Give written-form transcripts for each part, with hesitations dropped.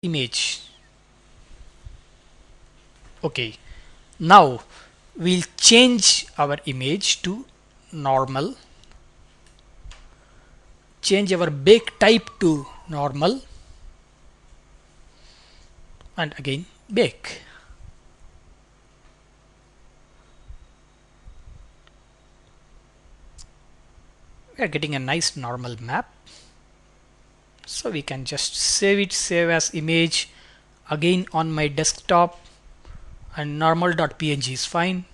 image. Okay, now we'll change our image to normal, change our bake type to normal, and again bake. We are getting a nice normal map. So we can just save it, save as image again on my desktop, and normal.png is fine.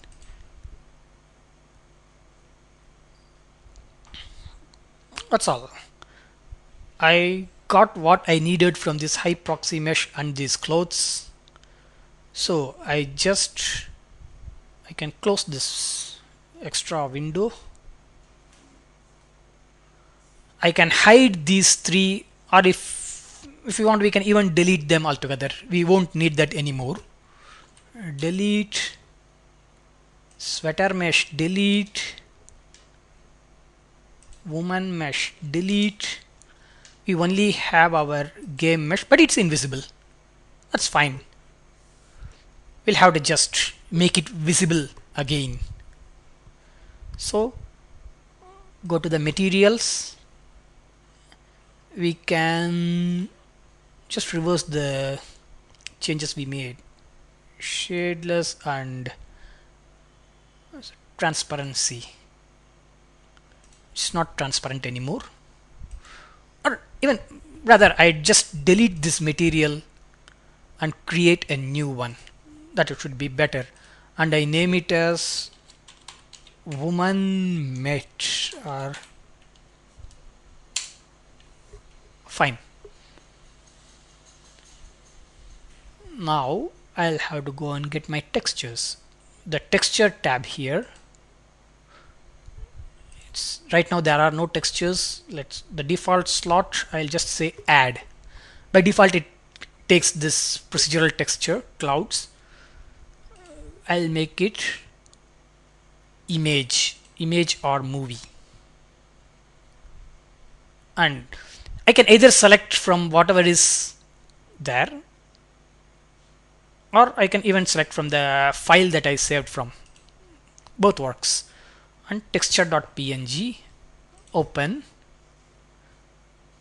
That's all. I got what I needed from this high proxy mesh and these clothes. So I can close this extra window. I can hide these three, or if you want we can even delete them altogether. We won't need that anymore. Delete sweater mesh, delete woman mesh, delete. We only have our game mesh, but it's invisible. That's fine. We'll have to just make it visible again. So go to the materials. We can just reverse the changes we made. Shadeless and transparency. It's not transparent anymore. Or even rather, I just delete this material and create a new one. That it should be better. And I name it as woman mesh or fine. Now I'll have to go and get my textures. The texture tab here. Right now there are no textures. The default slot, I'll just say add. By default it takes this procedural texture clouds. I'll make it image or movie, and I can either select from whatever is there, or I can even select from the file that I saved from. Both works. And texture.png, open.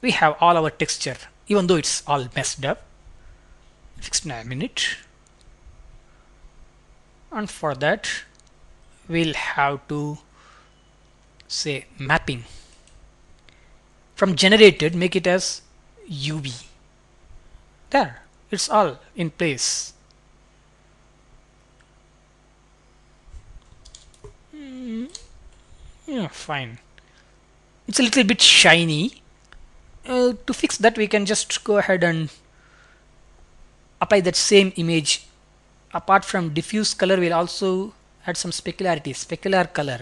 We have all our texture, even though it's all messed up. Fixed in a minute. And for that we'll have to say mapping. From generated, make it as UV. There, it's all in place. Yeah, fine. It's a little bit shiny. To fix that, we can just go ahead and apply that same image. Apart from diffuse color, we'll also add some specularity, specular color.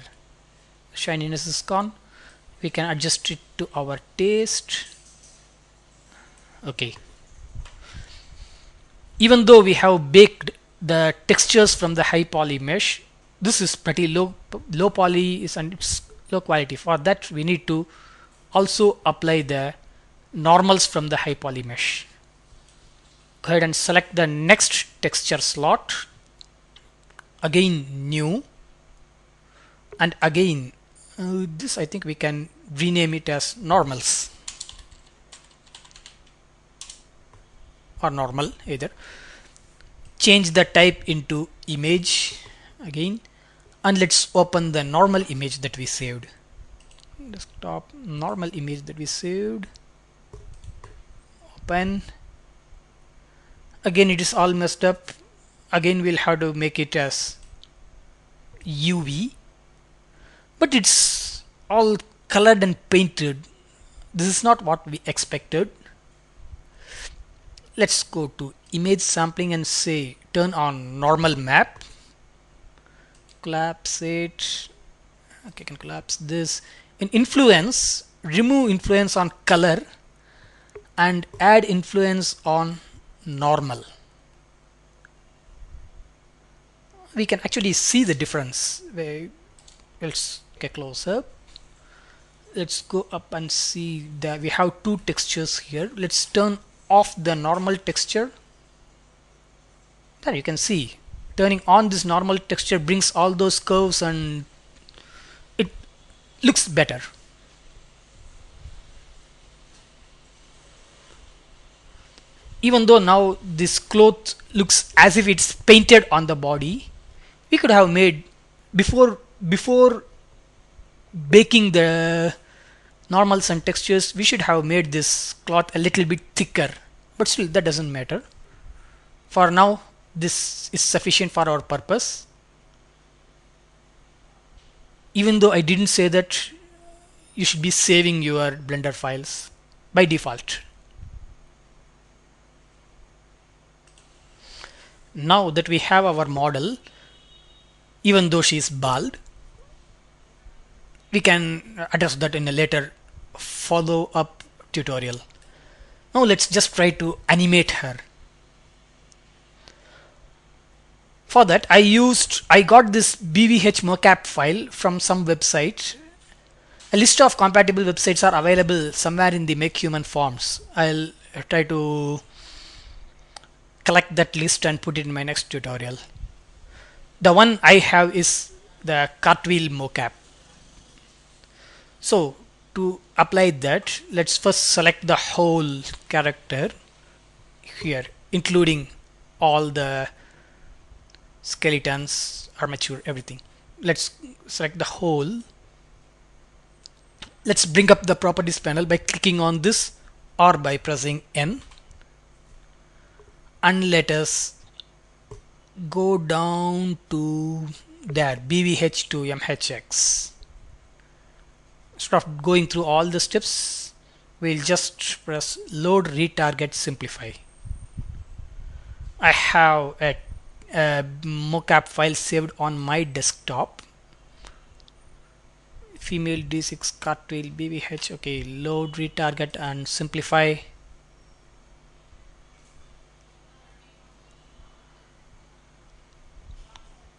Shininess is gone. We can adjust it to our taste. Okay. Even though we have baked the textures from the high poly mesh, this is pretty low poly and it's low quality. For that we need to also apply the normals from the high poly mesh. Go ahead and select the next texture slot. Again new, and again this I think we can rename it as normals or normal either. Change the type into image again, and let's open the normal image that we saved. Desktop normal image that we saved. Open. Again it is all messed up. Again we'll have to make it as UV, but it's all colored and painted. This is not what we expected. Let's go to image sampling and say turn on normal map. Collapse it. Okay, I can collapse this. In influence, remove influence on color and add influence on normal. We can actually see the difference. Let's get close up. Let's go up and see that we have two textures here. Let's turn off the normal texture, there you can see turning on this normal texture brings all those curves and it looks better. Even though now this cloth looks as if it's painted on the body, we could have made before baking the normals and textures, we should have made this cloth a little bit thicker, but still that doesn't matter. For now this is sufficient for our purpose. Even though I didn't say that you should be saving your Blender files by default. Now that we have our model, even though she is bald, we can address that in a later follow-up tutorial. Now let's just try to animate her. For that I got this BVH mocap file from some website. A list of compatible websites are available somewhere in the Makeuman forms. I'll try to collect that list and put it in my next tutorial. The one I have is the cartwheel mocap. So to apply that, let's first select the whole character here, including all the skeletons, armature, everything. Let's select the whole. Let's bring up the properties panel by clicking on this or by pressing N, and let us go down to there, BVH to MHX. Instead of going through all the steps, we'll just press load, retarget, simplify. I have a mocap file saved on my desktop. Female D6 cartwheel BVH. Okay, load, retarget, and simplify.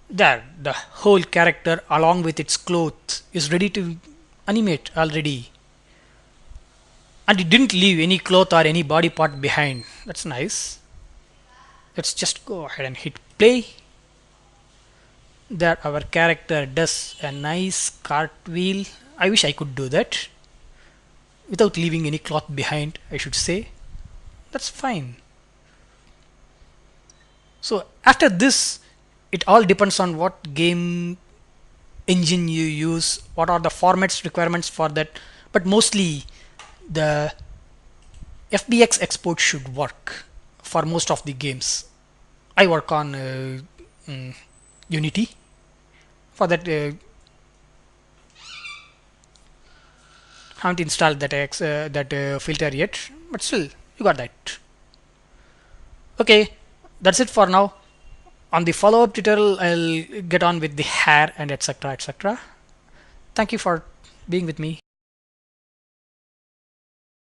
There, the whole character along with its cloth is ready to animate already, and it didn't leave any cloth or any body part behind. That's nice. Let's just go ahead and hit play. There our character does a nice cartwheel. I wish I could do that without leaving any cloth behind, I should say. That's fine. So after this, it all depends on what game engine you use, what are the formats requirements for that, but mostly the FBX export should work for most of the games. I work on Unity. For that haven't installed that filter yet, but still you got that. Okay, that's it for now. On the follow-up tutorial, I'll get on with the hair and etc. etc. Thank you for being with me.